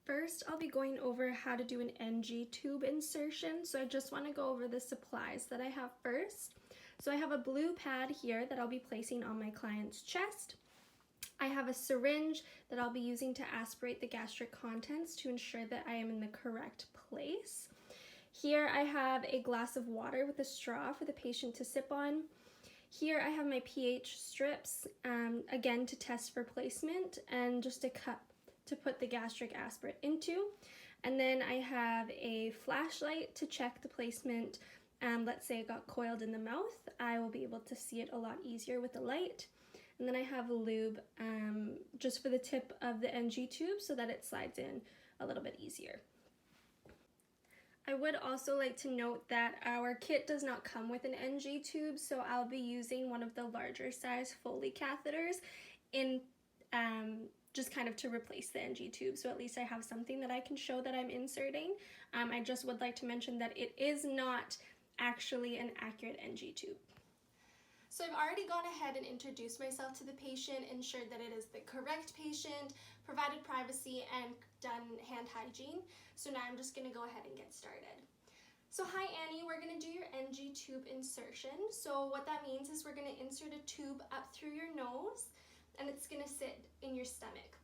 First, I'll be going over how to do an NG tube insertion. So I just want to go over the supplies that I have first. So I have a blue pad here that I'll be placing on my client's chest. I have a syringe that I'll be using to aspirate the gastric contents to ensure that I am in the correct place. Here I have a glass of water with a straw for the patient to sip on. Here I have my pH strips, again to test for placement, and just a cup to put the gastric aspirate into. And then I have a flashlight to check the placement. Let's say it got coiled in the mouth. I will be able to see it a lot easier with the light. And then I have a lube just for the tip of the NG tube so that it slides in a little bit easier. I would also like to note that our kit does not come with an NG tube, so I'll be using one of the larger size Foley catheters in just kind of to replace the NG tube, so at least I have something that I can show that I'm inserting. I just would like to mention that it is not actually an accurate NG tube. So I've already gone ahead and introduced myself to the patient, ensured that it is the correct patient, provided privacy, and done hand hygiene. So now I'm just going to go ahead and get started. So hi Annie, we're going to do your NG tube insertion. So what that means is we're going to insert a tube up through your nose, and it's going to sit in your stomach.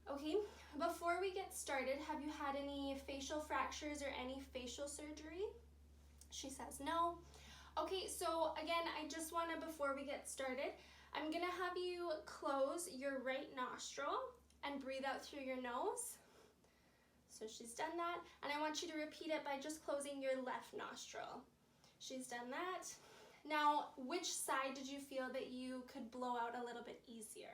Okay, before we get started, have you had any facial fractures or any facial surgery? She says no. Okay, so again, I just want to, before we get started, I'm going to have you close your right nostril and breathe out through your nose. So she's done that, and I want you to repeat it by just closing your left nostril. She's done that. Now, which side did you feel that you could blow out a little bit easier?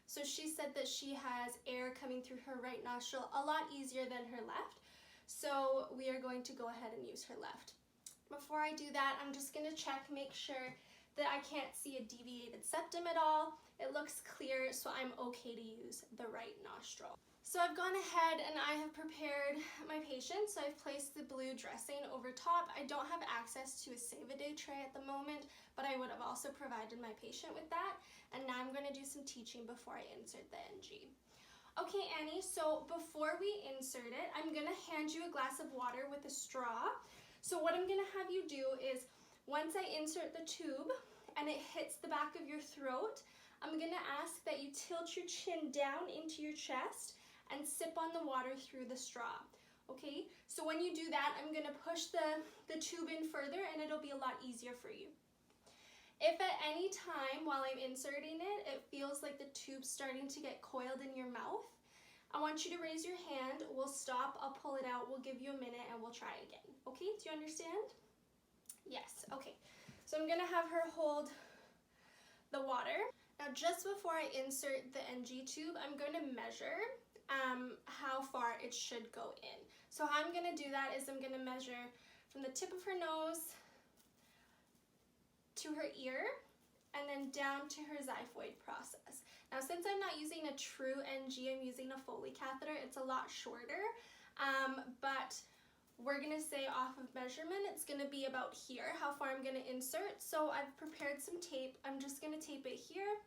So she said that she has air coming through her right nostril a lot easier than her left. So we are going to go ahead and use her left. Before I do that, I'm just going to check, make sure that I can't see a deviated septum at all. It looks clear, so I'm okay to use the right nostril. So I've gone ahead and I have prepared my patient. So I've placed the blue dressing over top. I don't have access to a save-a-day tray at the moment, but I would have also provided my patient with that. And now I'm going to do some teaching before I insert the NG. Okay, Annie, so before we insert it, I'm going to hand you a glass of water with a straw. So what I'm going to have you do is, once I insert the tube and it hits the back of your throat, I'm going to ask that you tilt your chin down into your chest and sip on the water through the straw. Okay, so when you do that, I'm going to push the tube in further and it'll be a lot easier for you. If at any time while I'm inserting it, it feels like the tube's starting to get coiled in your mouth, I want you to raise your hand, we'll stop, I'll pull it out, we'll give you a minute, and we'll try again. Okay, do you understand? Yes, okay. So I'm gonna have her hold the water. Now just before I insert the NG tube, I'm going to measure how far it should go in. So how I'm gonna do that is I'm gonna measure from the tip of her nose to her ear, and then down to her xiphoid process. Now, since I'm not using a true NG, I'm using a Foley catheter, it's a lot shorter, but we're gonna say off of measurement, it's gonna be about here, how far I'm gonna insert. So I've prepared some tape. I'm just gonna tape it here,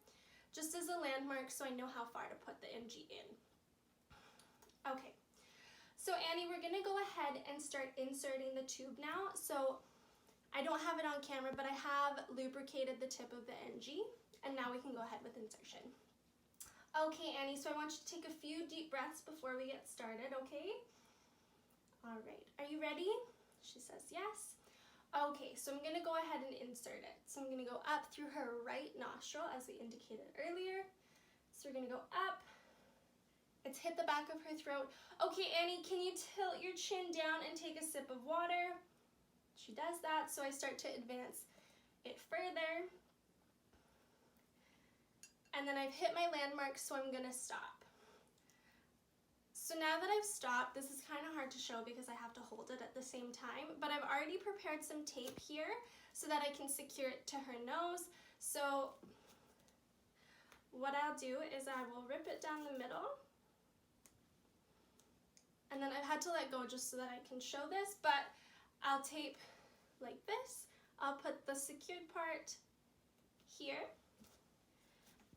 just as a landmark so I know how far to put the NG in. Okay, so Annie, we're gonna go ahead and start inserting the tube now. So I don't have it on camera, but I have lubricated the tip of the NG, and now we can go ahead with insertion. Okay, Annie, so I want you to take a few deep breaths before we get started, okay? All right, are you ready? She says yes. Okay, so I'm gonna go ahead and insert it. So I'm gonna go up through her right nostril, as we indicated earlier. So we're gonna go up. It's hit the back of her throat. Okay, Annie, can you tilt your chin down and take a sip of water? She does that, so I start to advance it further. And then I've hit my landmark, so I'm gonna stop. So now that I've stopped, this is kind of hard to show because I have to hold it at the same time, but I've already prepared some tape here so that I can secure it to her nose. So what I'll do is I will rip it down the middle, and then I've had to let go just so that I can show this, but I'll tape like this. I'll put the secured part here,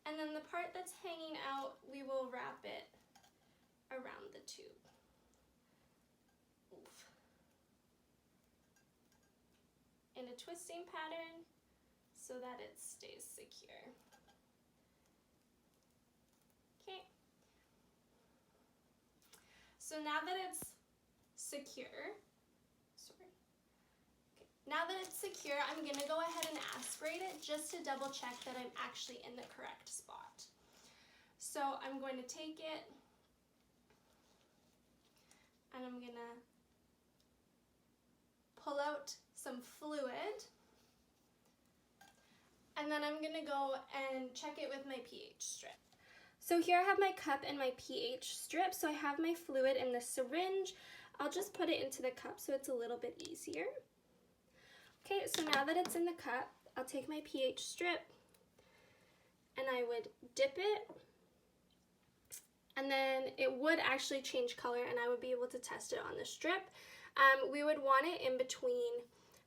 and then the part that's hanging out, we will wrap it around the tube. Oof. In a twisting pattern so that it stays secure. Okay. So now that it's secure, now that it's secure, I'm going to go ahead and aspirate it just to double check that I'm actually in the correct spot. So I'm going to take it and I'm going to pull out some fluid, and then I'm going to go and check it with my pH strip. So here I have my cup and my pH strip. So I have my fluid in the syringe. I'll just put it into the cup so it's a little bit easier. Okay, so now that it's in the cup, I'll take my pH strip and I would dip it, and then it would actually change color and I would be able to test it on the strip. We would want it in between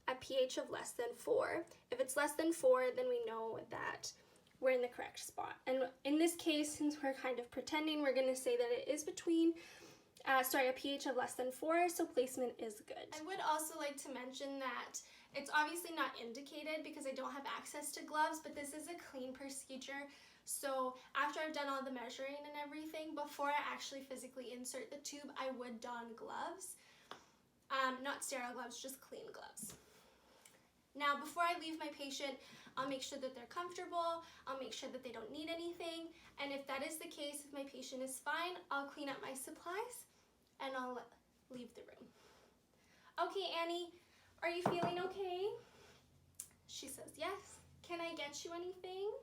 a pH of less than 4. If it's less than 4, then we know that we're in the correct spot. And in this case, since we're kind of pretending, we're going to say that it is between a pH of less than 4, so placement is good. I would also like to mention that it's obviously not indicated because I don't have access to gloves, but this is a clean procedure. So after I've done all the measuring and everything, before I actually physically insert the tube, I would don gloves. Not sterile gloves, just clean gloves. Now, before I leave my patient, I'll make sure that they're comfortable, I'll make sure that they don't need anything, and if that is the case, if my patient is fine, I'll clean up my supplies and I'll leave the room. Okay, Annie, are you feeling okay? She says yes. Can I get you anything?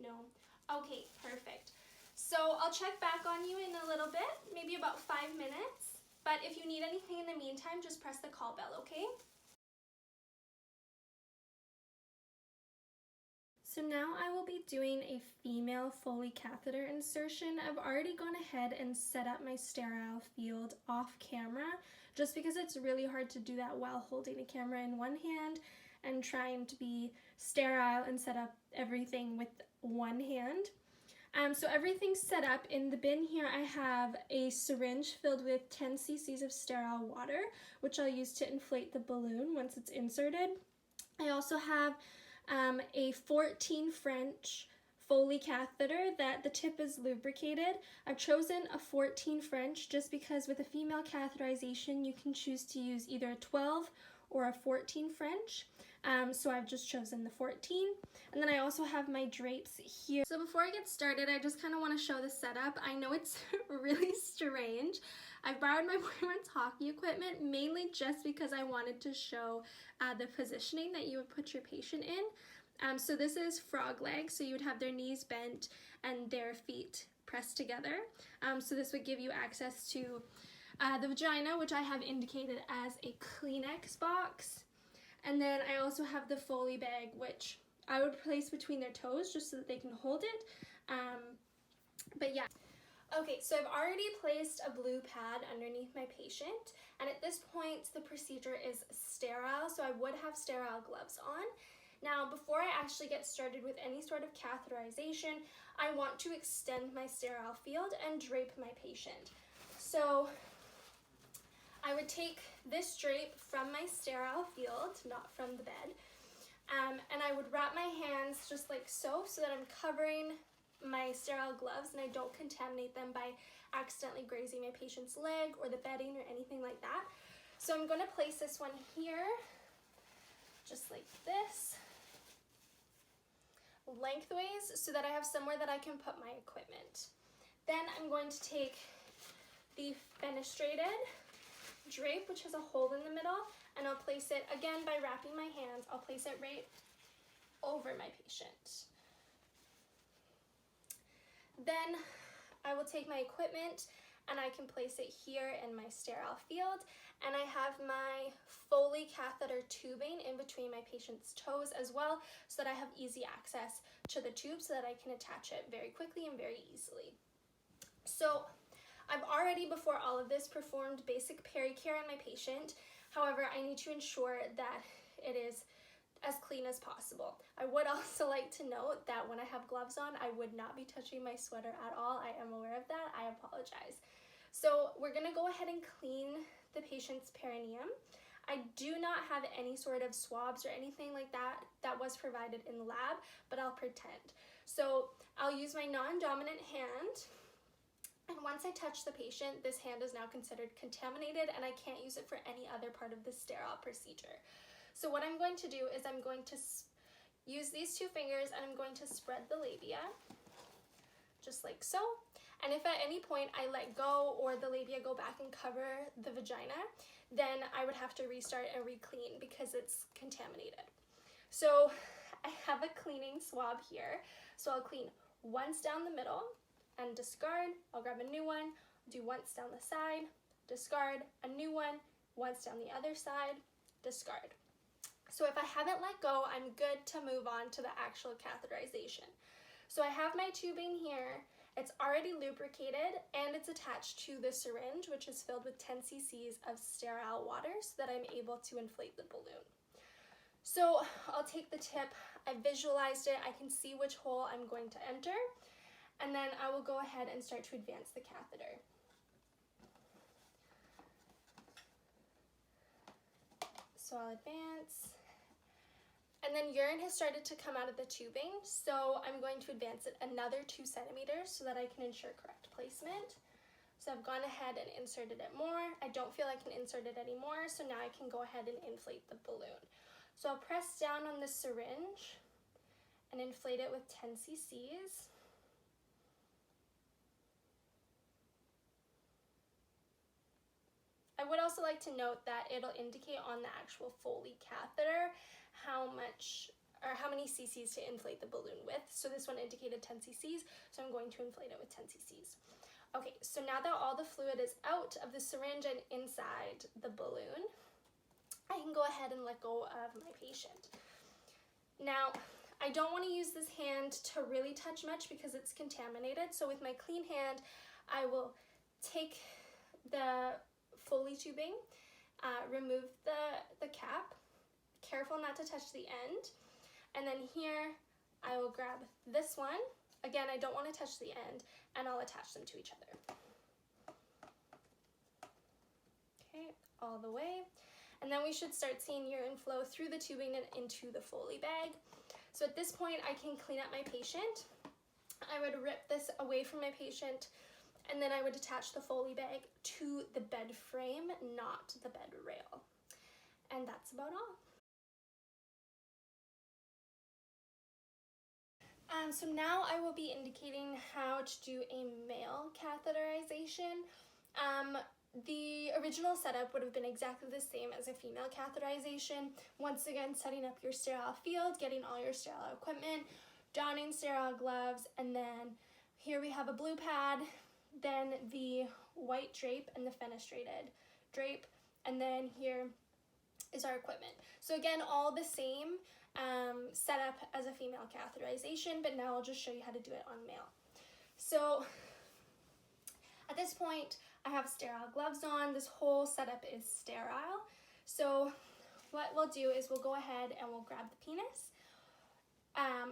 No. Okay, perfect. So I'll check back on you in a little bit, maybe about 5 minutes. But if you need anything in the meantime, just press the call bell, okay? So now I will be doing a female Foley catheter insertion. I've already gone ahead and set up my sterile field off camera, just because it's really hard to do that while holding a camera in one hand and trying to be sterile and set up everything with one hand. So everything's set up. In the bin here I have a syringe filled with 10 cc's of sterile water, which I'll use to inflate the balloon once it's inserted. I also have a 14 French Foley catheter that the tip is lubricated. I've chosen a 14 French just because with a female catheterization you can choose to use either a 12 or a 14 French. So I've just chosen the 14. And then I also have my drapes here. So before I get started, I just kind of want to show the setup. I know it's really strange. I borrowed my boyfriend's hockey equipment mainly just because I wanted to show the positioning that you would put your patient in. So this is frog leg, so you would have their knees bent and their feet pressed together. So this would give you access to the vagina, which I have indicated as a Kleenex box. And then I also have the Foley bag, which I would place between their toes just so that they can hold it. But yeah. Okay, so I've already placed a blue pad underneath my patient, and at this point the procedure is sterile, so I would have sterile gloves on. Now, before I actually get started with any sort of catheterization, I want to extend my sterile field and drape my patient. So I would take this drape from my sterile field, not from the bed, and I would wrap my hands just like so that I'm covering my sterile gloves and I don't contaminate them by accidentally grazing my patient's leg or the bedding or anything like that. So I'm going to place this one here, just like this, lengthways, so that I have somewhere that I can put my equipment. Then I'm going to take the fenestrated drape, which has a hole in the middle, and I'll place it, again by wrapping my hands, I'll place it right over my patient. Then I will take my equipment and I can place it here in my sterile field, and I have my Foley catheter tubing in between my patient's toes as well, so that I have easy access to the tube so that I can attach it very quickly and very easily. So I've already, before all of this, performed basic pericare on my patient. However, I need to ensure that it is as clean as possible. I would also like to note that when I have gloves on, I would not be touching my sweater at all. I am aware of that. I apologize. So we're gonna go ahead and clean the patient's perineum. I do not have any sort of swabs or anything like that that was provided in the lab, but I'll pretend. So I'll use my non-dominant hand, and once I touch the patient, this hand is now considered contaminated and I can't use it for any other part of the sterile procedure. So what I'm going to do is I'm going to use these two fingers and I'm going to spread the labia, just like so. And if at any point I let go or the labia go back and cover the vagina, then I would have to restart and re-clean because it's contaminated. So I have a cleaning swab here. So I'll clean once down the middle and discard. I'll grab a new one, do once down the side, discard, a new one, once down the other side, discard. So if I haven't let go, I'm good to move on to the actual catheterization. So I have my tubing here. It's already lubricated and it's attached to the syringe, which is filled with 10 cc's of sterile water so that I'm able to inflate the balloon. So I'll take the tip, I visualized it, I can see which hole I'm going to enter, and then I will go ahead and start to advance the catheter. So I'll advance. And then urine has started to come out of the tubing, so I'm going to advance it another 2 centimeters so that I can ensure correct placement. So I've gone ahead and inserted it more. I don't feel I can insert it anymore, so now I can go ahead and inflate the balloon. So I'll press down on the syringe and inflate it with 10 cc's. I would also like to note that it'll indicate on the actual Foley catheter how many cc's to inflate the balloon with. So this one indicated 10 cc's, so I'm going to inflate it with 10 cc's. Okay, so now that all the fluid is out of the syringe and inside the balloon, I can go ahead and let go of my patient. Now, I don't want to use this hand to really touch much because it's contaminated, so with my clean hand, I will take the Foley tubing, remove the cap, careful not to touch the end, and then here I will grab this one. Again, I don't want to touch the end, and I'll attach them to each other. Okay, all the way. And then we should start seeing urine flow through the tubing and into the Foley bag. So at this point, I can clean up my patient. I would rip this away from my patient, and then I would attach the Foley bag to the bed frame, not the bed rail. And that's about all. So now I will be indicating how to do a male catheterization. The original setup would have been exactly the same as a female catheterization. Once again, setting up your sterile field, getting all your sterile equipment, donning sterile gloves, and then here we have a blue pad, then the white drape and the fenestrated drape, and then here is our equipment. So again, all the same setup as a female catheterization, but now I'll just show you how to do it on male. So at this point, I have sterile gloves on. This whole setup is sterile. So what we'll do is we'll go ahead and we'll grab the penis,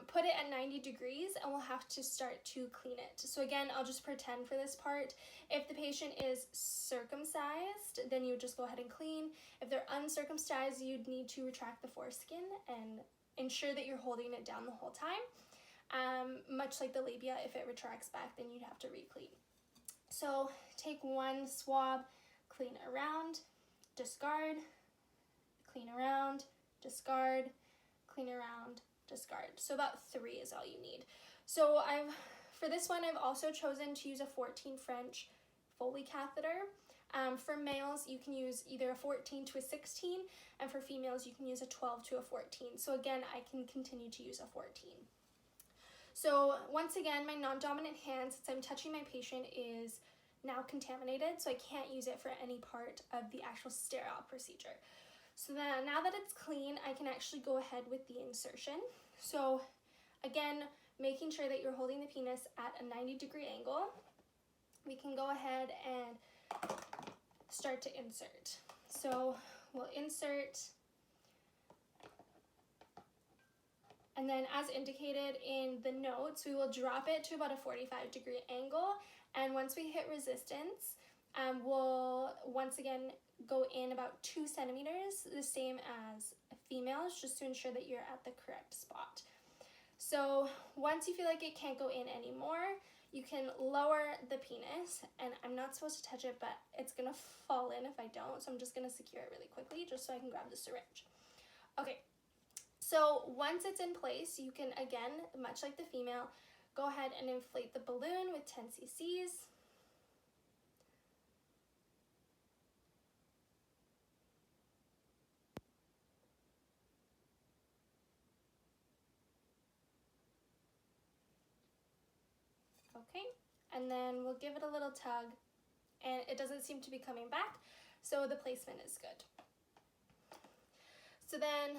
put it at 90 degrees, and we'll have to start to clean it. So again, I'll just pretend for this part. If the patient is circumcised, then you would just go ahead and clean. If they're uncircumcised, you'd need to retract the foreskin and ensure that you're holding it down the whole time. Much like the labia, if it retracts back, then you'd have to re-clean. So take one swab, clean around, discard, clean around, discard, clean around, discard. So about 3 is all you need. So for this one, I've also chosen to use a 14 French Foley catheter. For males, you can use either a 14 to a 16, and for females, you can use a 12 to a 14. So again, I can continue to use a 14. So once again, my non-dominant hand, since I'm touching my patient, is now contaminated, so I can't use it for any part of the actual sterile procedure. So then, now that it's clean, I can actually go ahead with the insertion. So again, making sure that you're holding the penis at a 90-degree angle, we can go ahead and start to insert. So we'll insert, and then as indicated in the notes, we will drop it to about a 45-degree angle, and once we hit resistance, will once again go in about 2 centimeters, the same as females, just to ensure that you're at the correct spot. So once you feel like it can't go in anymore, you can lower the penis, and I'm not supposed to touch it, but it's gonna fall in if I don't, so I'm just gonna secure it really quickly just so I can grab the syringe. Okay, so once it's in place, you can, again, much like the female, go ahead and inflate the balloon with 10 cc's. Okay, and then we'll give it a little tug, and it doesn't seem to be coming back, so the placement is good. So then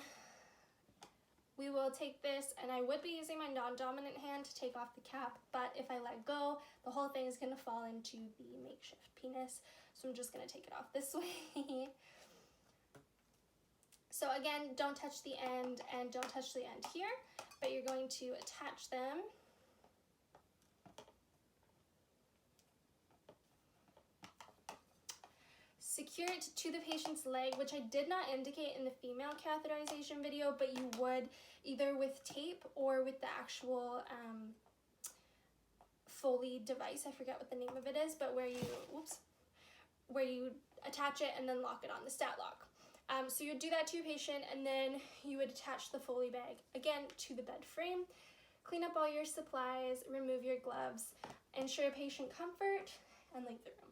we will take this, and I would be using my non-dominant hand to take off the cap, but if I let go, the whole thing is gonna fall into the makeshift penis, so I'm just gonna take it off this way. So again, don't touch the end and don't touch the end here, but you're going to attach them. Secure it to the patient's leg, which I did not indicate in the female catheterization video, but you would either with tape or with the actual Foley device. I forget what the name of it is, but where you attach it and then lock it on the stat lock. So you would do that to your patient, and then you would attach the Foley bag again to the bed frame. Clean up all your supplies, remove your gloves, ensure patient comfort, and leave the room.